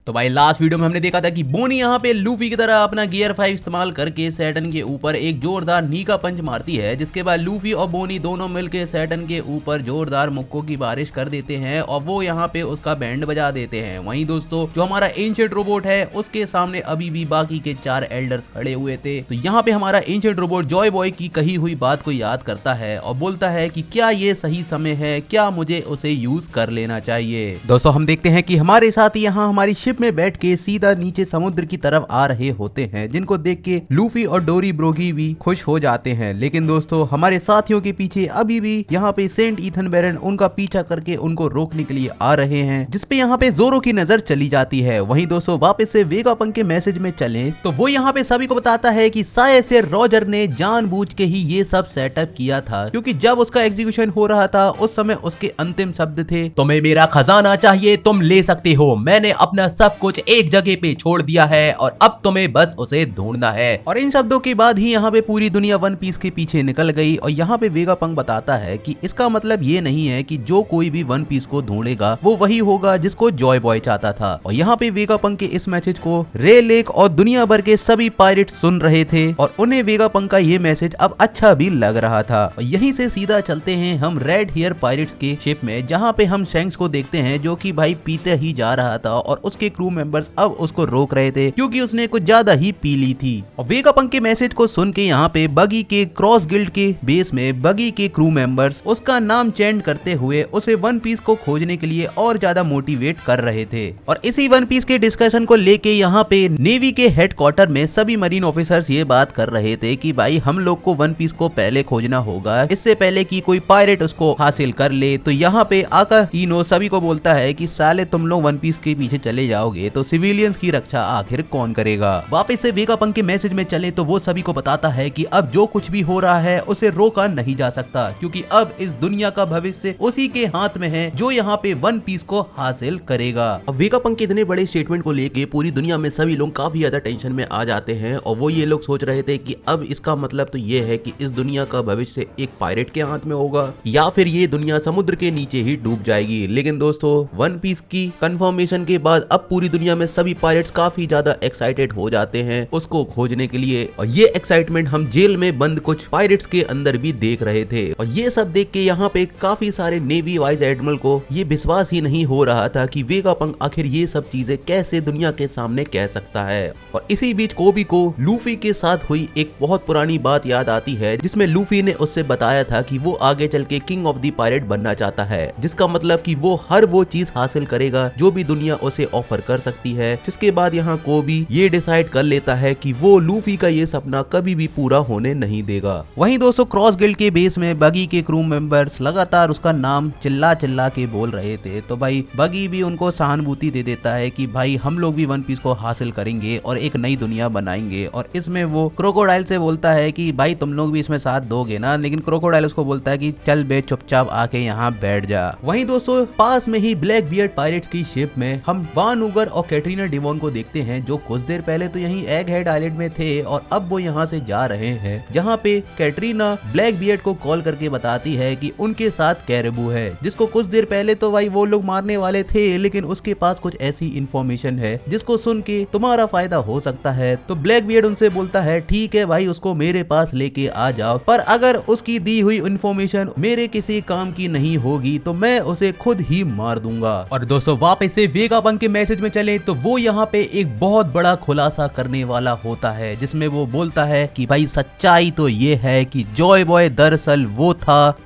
तो भाई last video में हमने देखा था कि बोनी यहाँ पे लूफी की तरह अपना गियर 5 इस्तेमाल करके सैटर्न के ऊपर एक जोरदार नी का पंच मारती है, जिसके बाद लूफी और बोनी दोनों मिलकर सैटर्न के ऊपर जोरदार मुक्कों की बारिश कर देते हैं और वो यहाँ पे उसका बैंड बजा देते हैं। वहीं दोस्तों जो हमारा एंशिएंट रोबोट है उसके सामने अभी भी बाकी के 4 एल्डर्स खड़े हुए थे। तो यहाँ पे हमारा एंशिएंट रोबोट जॉय बॉय की कही हुई बात को याद करता है और बोलता है कि क्या ये सही समय है, क्या मुझे उसे यूज कर लेना चाहिए। दोस्तों हम देखते हैं कि हमारे साथ यहाँ हमारी शिप में बैठ के सीधा नीचे समुद्र की तरफ आ रहे होते हैं, जिनको देख के लूफी और डोरी ब्रोगी भी खुश हो जाते हैं। लेकिन दोस्तों हमारे साथियों के पीछे अभी भी यहाँ पे सेंट ईथन बैरन उनका पीछा करके उनको रोकने के लिए आ रहे हैं, जिसपे यहाँ पे जोरो की नजर चली जाती है। वहीं दोस्तों वापस से वेगापंक के मैसेज में चले तो वो यहाँ पे सभी को बताता है कि शायद से रॉजर ने जानबूझ के ही ये सब सेटअप किया था, क्योंकि जब उसका एग्जीक्यूशन हो रहा था उस समय उसके अंतिम शब्द थे, तुम्हें मेरा खजाना चाहिए तुम ले सकते हो, मैंने अपना सब कुछ एक जगह पे छोड़ दिया है और अब तुम्हें बस उसे ढूंढना है। और इन शब्दों के बाद ही यहाँ पे पूरी दुनिया वन पीस के पीछे निकल गई। और यहाँ पे वेगापंक बताता है कि इसका मतलब ये नहीं है कि जो कोई भी वन पीस को ढूंढेगा वो वही होगा जिसको जॉय बॉय चाहता था। और यहाँ पे वेगापंक के इस मैसेज को रे लेक और दुनिया भर के सभी पायरेट सुन रहे थे और उन्हें वेगापंक का ये मैसेज अब अच्छा भी लग रहा था। और यहीं से सीधा चलते हैं हम रेड हेयर पायरेट्स के शिप में, जहाँ पे हम शैंक्स को देखते हैं जो कि भाई पीते ही जा रहा था और उसके क्रू मेंबर्स अब उसको रोक रहे थे क्योंकि उसने कुछ ज्यादा ही पी ली थी। और वेगापंक के मैसेज को सुन के यहाँ पे बगी के क्रॉस गिल्ड के बेस में बगी के क्रू मेंबर्स उसका नाम चेंट करते हुए उसे वन पीस को खोजने के लिए और ज्यादा मोटिवेट कर रहे थे। और इसी वन पीस के डिस्कशन को लेके यहाँ पे नेवी के हेडक्वार्टर में सभी मरीन ऑफिसर्स ये बात कर रहे थे कि भाई हम लोग को वन पीस को पहले खोजना होगा, इससे पहले कि कोई पायरेट उसको हासिल कर ले। तो यहाँ पे आका इनो सभी को बोलता है कि साले तुम लोग वन पीस के पीछे चले जाओगे तो सिविलियंस की रक्षा आखिर कौन करेगा। वापस से वेगापंक के मैसेज में चले तो वो सभी को बताता है कि अब जो कुछ भी हो रहा है उसे रोका नहीं जा सकता, क्योंकि अब इस दुनिया का भविष्य उसी के हाथ में है जो यहाँ पे वन पीस को हासिल करेगा। अब वेगापंक के इतने बड़े स्टेटमेंट को लेके पूरी दुनिया में सभी लोग काफी ज्यादा टेंशन में आ जाते हैं और वो ये लोग सोच रहे थे कि अब इसका मतलब तो ये है कि इस दुनिया का भविष्य एक पायरेट के हाथ में होगा या फिर ये दुनिया समुद्र के नीचे ही डूब जाएगी। लेकिन दोस्तों वन पीस की कंफर्मेशन के बाद अब पूरी दुनिया में सभी पायरेट्स काफी ज्यादा एक्साइटेड हो जाते हैं उसको खोजने के लिए। और ये एक्साइटमेंट हम जेल में बंद कुछ पायरेट्स के अंदर भी देख रहे थे। और ये सब देख के यहाँ पे काफी सारे नेवी वाइस एडमिरल को ये विश्वास ही नहीं हो रहा था कि वेगापंक आखिर ये सब चीजें कैसे दुनिया के सामने कह सकता है। और इसी बीच कोबी को लूफी के साथ हुई एक बहुत पुरानी बात याद आती है, जिसमें लूफी ने उससे बताया था कि वो आगे चल के किंग ऑफ द पायरेट बनना चाहता है, जिसका मतलब कि वो हर वो चीज हासिल करेगा जो भी दुनिया उसे ऑफर कर सकती है। जिसके बाद यहाँ कोबी ये डिसाइड कर लेता है कि वो लूफी का ये सपना कभी भी पूरा होने नहीं देगा। वहीं दोस्तों क्रॉस गिल्ड के बेस में बगी के क्रू मेंबर्स लगातार उसका नाम चिल्ला चिल्ला के बोल रहे थे, तो भाई बगी भी उनको सहानुभूति दे देता है कि भाई हम लोग भी वन पीस को हासिल करेंगे और एक नई दुनिया बनाएंगे। और इसमें वो क्रोकोडाइल से बोलता है कि भाई तुम लोग भी इसमें साथ दोगे ना, लेकिन क्रोकोडाइल उसको बोलता है कि चल बे चुपचाप आके यहाँ बैठ जा। वहीं दोस्तों पास में ही ब्लैक बियर्ड पायरेट्स की शिप में हम वान उगर और कैटरीना डिवॉन को देखते हैं, जो कुछ देर पहले तो यहीं एग हेड आइलैंड में थे और अब वो यहाँ से जा रहे हैं, जहाँ पे कैटरीना ब्लैक बियर्ड को कॉल करके बताती है कि उनके साथ कैरेबू है, जिसको कुछ देर पहले तो भाई वो लोग मारने वाले थे, लेकिन उसके पास कुछ ऐसी इंफॉर्मेशन है जिसको सुन के तुम्हारा फायदा हो सकता है। तो ब्लैक बियर्ड उनसे बोलता है ठीक है भाई उसको मेरे पास लेके आ जाओ, पर अगर उसकी दी हुई इंफॉर्मेशन मेरे किसी काम की नहीं होगी तो मैं उसे खुद ही मार दूंगा। और दोस्तों वापस से वेगापंक के मैसेज में चले तो वो यहाँ पे एक बहुत बड़ा खुलासा करने वाला होता है, जिसमें वो बोलता है कि भाई सच्चाई तो ये है कि जॉय बॉय दरअसल वो था।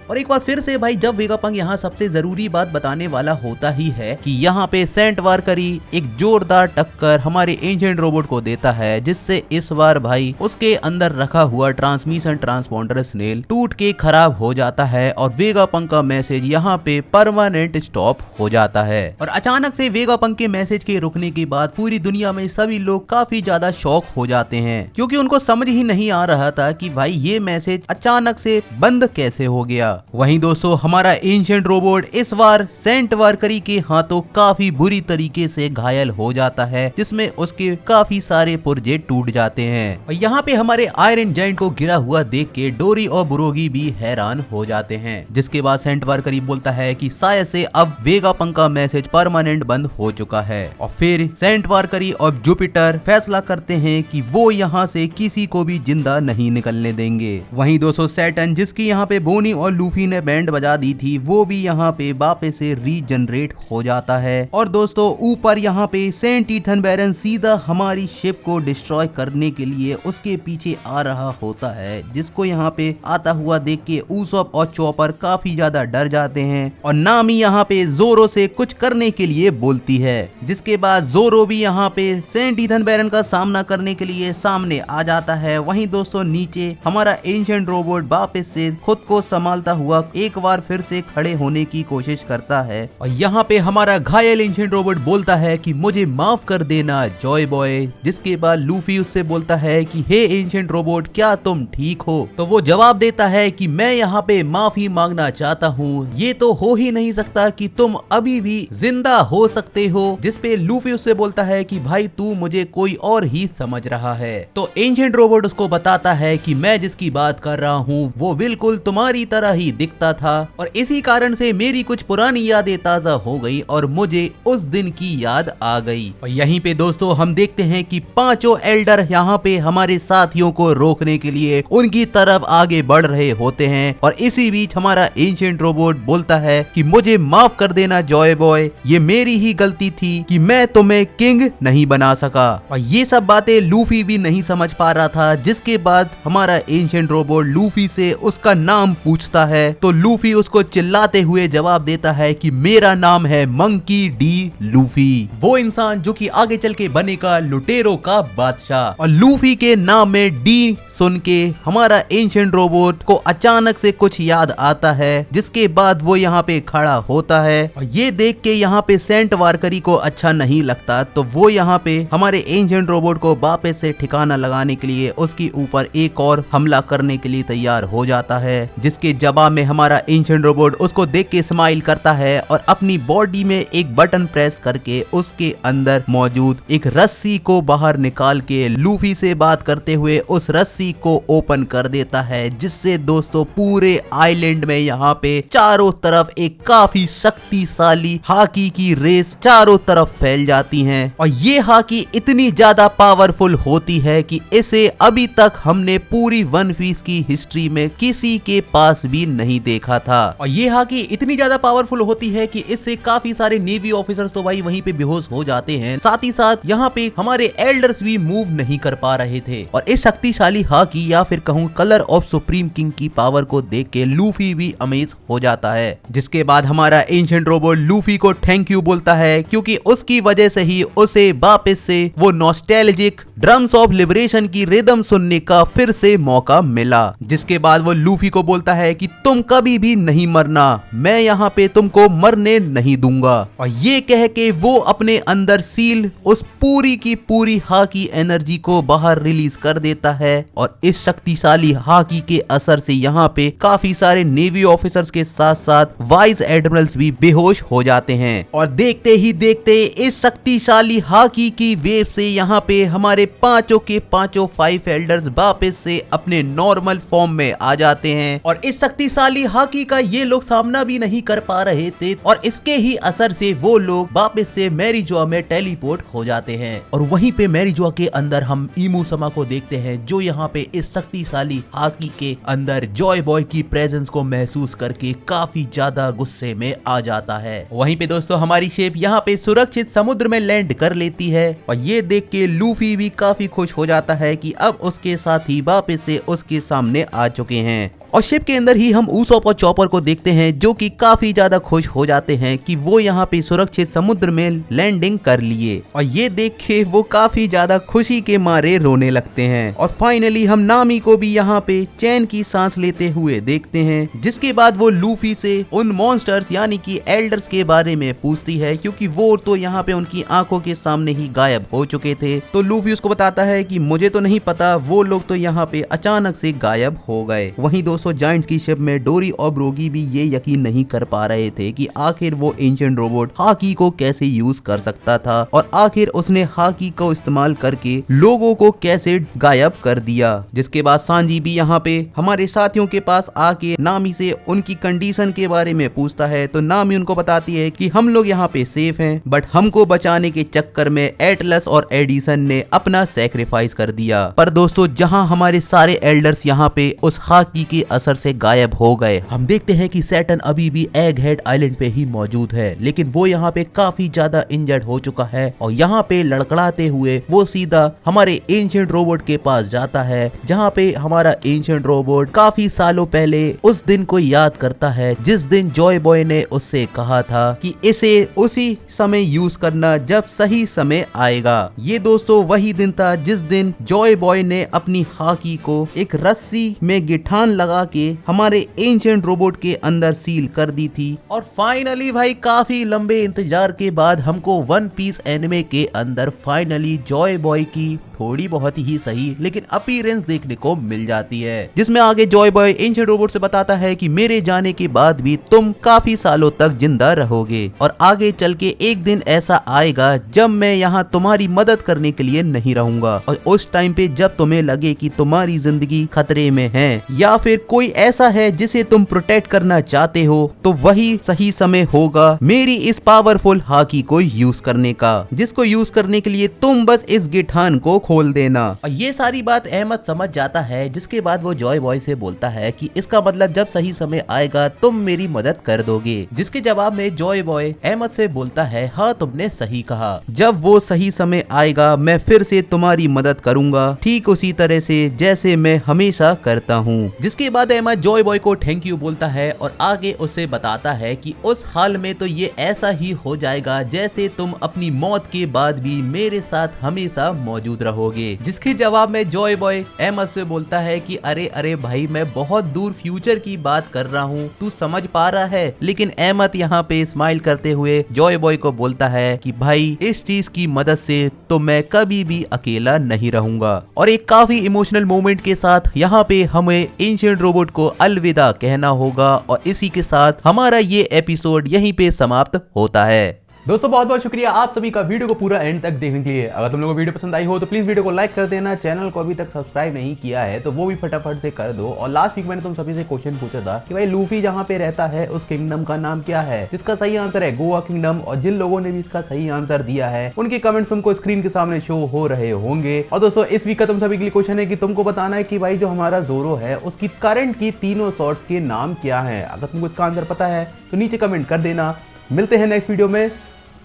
और एक बार फिर से भाई जब वेगापंक यहाँ सबसे जरूरी बात बताने वाला होता ही है कि यहाँ पे सेंट वारकरी एक जोरदार टक्कर हमारे एंशिएंट रोबोट को देता है, जिससे इस बार भाई उसके अंदर रखा हुआ ट्रांसमिशन ट्रांसपोंडर स्नेल टूट के खराब हो जाता है और वेगापंक का मैसेज यहाँ पे परमानेंट स्टॉप हो जाता है। और अचानक से वेगापंक के मैसेज के रुकने के बाद पूरी दुनिया में सभी लोग काफी ज्यादा शॉक हो जाते हैं, क्योंकि उनको समझ ही नहीं आ रहा था कि भाई ये मैसेज अचानक से बंद कैसे हो गया। वहीं दोस्तों हमारा एंशिएंट रोबोट इस बार सेंट वारकरी के हाथों काफी बुरी तरीके से घायल हो जाता है, जिसमें उसके काफी सारे पुर्जे टूट जाते हैं। और यहाँ पे हमारे आयरन जायंट को गिरा हुआ देख के डोरी और बुरोगी भी हैरान हो जाते हैं। जिसके बाद सेंट वारकरी बोलता है कि शायद से अब वेगापंक का मैसेज परमानेंट बंद हो चुका है। और फिर सेंट वारकरी और जुपिटर फैसला करते हैं कि वो यहाँ से किसी को भी जिंदा नहीं निकलने देंगे। वहीं दोस्तों सैटर्न, जिसकी यहाँ पे बोनी और लूफी ने बैंड बजा दी थी, वो भी यहाँ पे वापस से रीजनरेट हो जाता है। और दोस्तों ऊपर यहाँ पे सेंट ईथन बैरन सीधा हमारी शिप को डिस्ट्रॉय करने के लिए उसके पीछे आ रहा होता है, जिसको यहाँ पे आता हुआ देख के ऊसॉप और चॉपर काफी ज्यादा डर जाते हैं। और नामी यहाँ पे जोरो से कुछ करने के लिए बोलती है, जिसके बाद जोरो भी यहाँ पे सेंट ईथन बैरन का सामना करने के लिए सामने आ जाता है। वहीं दोस्तों नीचे हमारा एंशिएंट रोबोट वापस से खुद को संभालता हुआ एक बार फिर से खड़े होने की कोशिश करता है। और यहाँ पे हमारा घायल एंशिएंट रोबोट बोलता है कि मुझे माफ कर देना जॉय बॉय। जिसके बाद लूफी उससे बोलता है कि हे एंशिएंट रोबोट, क्या तुम ठीक हो? तो वो जवाब देता है कि मैं यहाँ पे माफी मांगना चाहता हूँ, ये तो हो ही नहीं सकता कि तुम अभी भी जिंदा हो सकते हो। जिसपे लूफी उससे बोलता है कि भाई तू मुझे कोई और ही समझ रहा है। तो एंशिएंट रोबोट उसको बताता है कि मैं जिसकी बात कर रहा हूँ वो बिल्कुल तुम्हारी तरह ही दिखता था, और इसी कारण से मेरी कुछ पुरानी यादें ताजा हो गई और मुझे उस दिन की याद आ गई। और यहीं पे दोस्तों हम देखते हैं कि पांचों एल्डर यहाँ पे हमारे साथियों को रोकने के लिए उनकी तरफ आगे बढ़ रहे होते हैं। और इसी बीच हमारा एंशिएंट रोबोट बोलता है कि मुझे माफ कर देना जॉय बॉय, ये मेरी ही गलती थी कि मैं तुम्हें किंग नहीं बना सका। और ये सब बातें लूफी भी नहीं समझ पा रहा था। जिसके बाद हमारा एंशिएंट रोबोट लूफी से उसका नाम पूछता है, तो लूफी उसको चिल्लाते हुए जवाब देता है कि मेरा नाम है मंकी डी लूफी, वो इंसान जो कि आगे चल के बनेगा लुटेरो का बादशाह। और लूफी के नाम में डी सुन के हमारा एंशिएंट रोबोट को अचानक से कुछ याद आता है। जिसके बाद वो यहाँ पे खड़ा होता है और ये देख के यहाँ पे सेंट वारकरी को अच्छा नहीं लगता, तो वो यहाँ पे हमारे एंशिएंट रोबोट को वापस से ठिकाना लगाने के लिए उसके ऊपर एक और हमला करने के लिए तैयार हो जाता है। जिसके जवाब में हमारा एंशिएंट रोबोट उसको देख के स्माइल करता है और अपनी बॉडी में एक बटन प्रेस करके उसके अंदर मौजूद एक रस्सी को बाहर निकाल के लूफी से बात करते हुए उस रस्सी को ओपन कर देता है। जिससे दोस्तों पूरे आइलैंड में यहाँ पे चारों तरफ एक काफी शक्तिशाली हाकी की रेस चारों तरफ फैल जाती है। और ये हाकी इतनी ज्यादा पावरफुल होती है कि इसे अभी तक हमने पूरी वन पीस की हिस्ट्री में किसी के पास भी नहीं देखा था। और ये हाकी इतनी ज्यादा पावरफुल होती है कि इससे काफी सारे नेवी ऑफिसर्स तो भाई वहीं पे बेहोश हो जाते हैं। साथ ही साथ यहाँ पे हमारे एल्डर्स भी मूव नहीं कर पा रहे थे। और इस शक्तिशाली हाकी या फिर कहूँ कलर ऑफ सुप्रीम किंग की पावर को देख के लूफी भी अमेज हो जाता है। जिसके बाद हमारा एंशिएंट रोबोट लूफी को थैंक यू बोलता है, क्योंकि उसकी वजह से ही उसे वापस से वो नॉस्टैल्जिक ड्रम्स ऑफ लिबरेशन की रिदम सुनने का फिर से मौका मिला। जिसके बाद वो लूफी को बोलता है कि तुम कभी भी नहीं मरना, मैं यहाँ पे तुमको मरने नहीं दूंगा। और ये कह के वो अपने अंदर सील उस पूरी की पूरी हाकी एनर्जी को बाहर रिलीज कर देता है। और इस शक्तिशाली हाकी के असर से यहाँ पे काफी सारे नेवी ऑफिसर्स के साथ साथ वाइस एडमिरल्स भी बेहोश हो जाते हैं। और देखते ही देखते इस शक्तिशाली हाकी की वेव से यहाँ पे हमारे पांचों के पांचों 5 एल्डर्स वापस से अपने नॉर्मल फॉर्म में आ जाते हैं। और इस शक्तिशाली हाकी का ये लोग सामना भी नहीं कर पा रहे थे, और इसके ही असर से वो लोग वापस से मैरीजोआ में टेलीपोर्ट हो जाते हैं। और वहीं पे मैरीजोआ के अंदर हम ईमू समा को देखते हैं, जो यहाँ पे इस शक्तिशाली हाकी के अंदर जॉय बॉय की प्रेजेंस को महसूस करके काफी ज्यादा गुस्से में आ जाता है। वहीं पे दोस्तों हमारी शिप यहाँ पे सुरक्षित समुद्र में लैंड कर लेती है। और ये देख के लूफी भी काफी खुश हो जाता है कि अब उसके साथी वापस से उसके सामने आ चुके हैं। और शिप के अंदर ही हम ऊसॉप और चॉपर को देखते हैं, जो कि काफी ज्यादा खुश हो जाते हैं कि वो यहाँ पे सुरक्षित समुद्र में लैंडिंग कर लिए। और ये देख के वो काफी ज्यादा खुशी के मारे रोने लगते हैं। और फाइनली हम नामी को भी यहाँ पे चैन की सांस लेते हुए देखते हैं। जिसके बाद वो लूफी से उन मॉन्स्टर्स यानी कि एल्डर्स के बारे में पूछती है, क्योंकि वो तो यहाँ पे उनकी आंखों के सामने ही गायब हो चुके थे। तो लूफी उसको बताता है कि मुझे तो नहीं पता, वो लोग तो यहाँ पे अचानक से गायब हो गए। वहीं दोस्तों दोस्तों जायंट्स की शिप में डोरी और ब्रोगी भी ये यकीन नहीं कर पा रहे थे कि आखिर वो एंशिएंट रोबोट हाकी को कैसे यूज कर सकता था और आखिर उसने हाकी को इस्तेमाल करके लोगों को कैसे गायब कर दिया। जिसके बाद सांजी भी यहाँ पे हमारे साथियों के पास आके नामी से उनकी कंडीशन के बारे में पूछता है, तो नामी उनको बताती है कि हम लोग यहाँ पे सेफ हैं, बट हमको बचाने के चक्कर में एटलस और एडिसन ने अपना सैक्रिफाइस कर दिया। पर दोस्तों जहाँ हमारे सारे एल्डर्स यहाँ पे उस हाकी के असर से गायब हो गए, हम देखते हैं कि सैटर्न अभी भी एग हेड आइलैंड पे ही मौजूद है, लेकिन वो यहाँ पे काफी ज्यादा इंजर्ड हो चुका है और यहाँ पे लड़खड़ाते हुए वो सीधा हमारे एंशिएंट रोबोट के पास जाता है, जहाँ पे हमारा एंशिएंट रोबोट काफी सालों पहले उस दिन को याद करता है जिस दिन जॉय बॉय ने उससे कहा था कि इसे उसी समय यूज करना जब सही समय आएगा। ये दोस्तों वही दिन था जिस दिन जॉय बॉय ने अपनी हाकी को एक रस्सी में गिठान लगा के हमारे एंशिएंट रोबोट के अंदर सील कर दी थी। और फाइनली भाई काफी लंबे इंतजार के बाद हमको वन पीस एनिमे के अंदर फाइनली जॉय बॉय की थोड़ी बहुत ही सही लेकिन अपीयरेंस देखने को मिल जाती है, जिसमें आगे जॉय बॉय एंशिएंट रोबोट से बताता है कि मेरे जाने के बाद भी तुम काफी सालों तक जिंदा रहोगे और आगे चल के एक दिन ऐसा आएगा जब मैं यहाँ तुम्हारी मदद करने के लिए नहीं रहूंगा, और उस टाइम पे जब तुम्हें लगे कि तुम्हारी जिंदगी खतरे में है या फिर कोई ऐसा है जिसे तुम प्रोटेक्ट करना चाहते हो, तो वही सही समय होगा मेरी इस पावरफुल हाकी को यूज करने का, जिसको यूज करने के लिए तुम बस इस गिठान को खोल देना। और ये सारी बात अहमद समझ जाता है, जिसके बाद वो जॉय बॉय से बोलता है कि इसका मतलब जब सही समय आएगा तुम मेरी मदद कर दोगे। जिसके जवाब में जॉय बॉय अहमद से बोलता है, हाँ तुमने सही कहा, जब वो सही समय आएगा मैं फिर से तुम्हारी मदद करूंगा, ठीक उसी तरह से जैसे मैं हमेशा करता हूँ। जिसके बाद अहमद जॉय बॉय को थैंक यू बोलता है और आगे उसे बताता है कि उस हाल में तो ये ऐसा ही हो जाएगा जैसे तुम अपनी मौत के बाद भी मेरे साथ हमेशा मौजूद रहोगे। जिसके जवाब में जॉय बॉय अहमद से बोलता है कि अरे अरे भाई मैं बहुत दूर फ्यूचर की बात कर रहा हूँ, तू समझ पा रहा है। लेकिन अहमद यहाँ पे स्माइल करते हुए जॉय बॉय को बोलता है कि भाई इस चीज की मदद से तो मैं कभी भी अकेला नहीं रहूंगा। और एक काफी इमोशनल मोमेंट के साथ यहाँ पे हमें एंशिएंट रोबोट को अलविदा कहना होगा और इसी के साथ हमारा ये एपिसोड यहीं पे समाप्त होता है। दोस्तों बहुत बहुत शुक्रिया आप सभी का वीडियो को पूरा एंड तक देखने के लिए। अगर तुम लोगों को वीडियो पसंद आई हो तो प्लीज वीडियो को लाइक कर देना, चैनल को अभी तक सब्सक्राइब नहीं किया है तो वो भी फटाफट से कर दो। और लास्ट वीक मैंने तुम सभी से क्वेश्चन पूछा था कि भाई लूफी जहाँ पे रहता है उस किंगडम का नाम क्या है, जिसका सही आंसर है गोवा किंगडम। और जिन लोगों ने भी इसका सही आंसर दिया है उनके कमेंट्स तुमको स्क्रीन के सामने शो हो रहे होंगे। और दोस्तों इस वीक का तुम सभी के लिए क्वेश्चन है कि तुमको बताना है कि भाई जो हमारा जोरो है उसकी करंट की तीनों शॉर्ट्स के नाम क्या है। अगर तुमको इसका आंसर पता है तो नीचे कमेंट कर देना। मिलते हैं नेक्स्ट वीडियो में,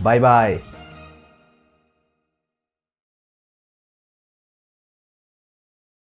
बाय बाय।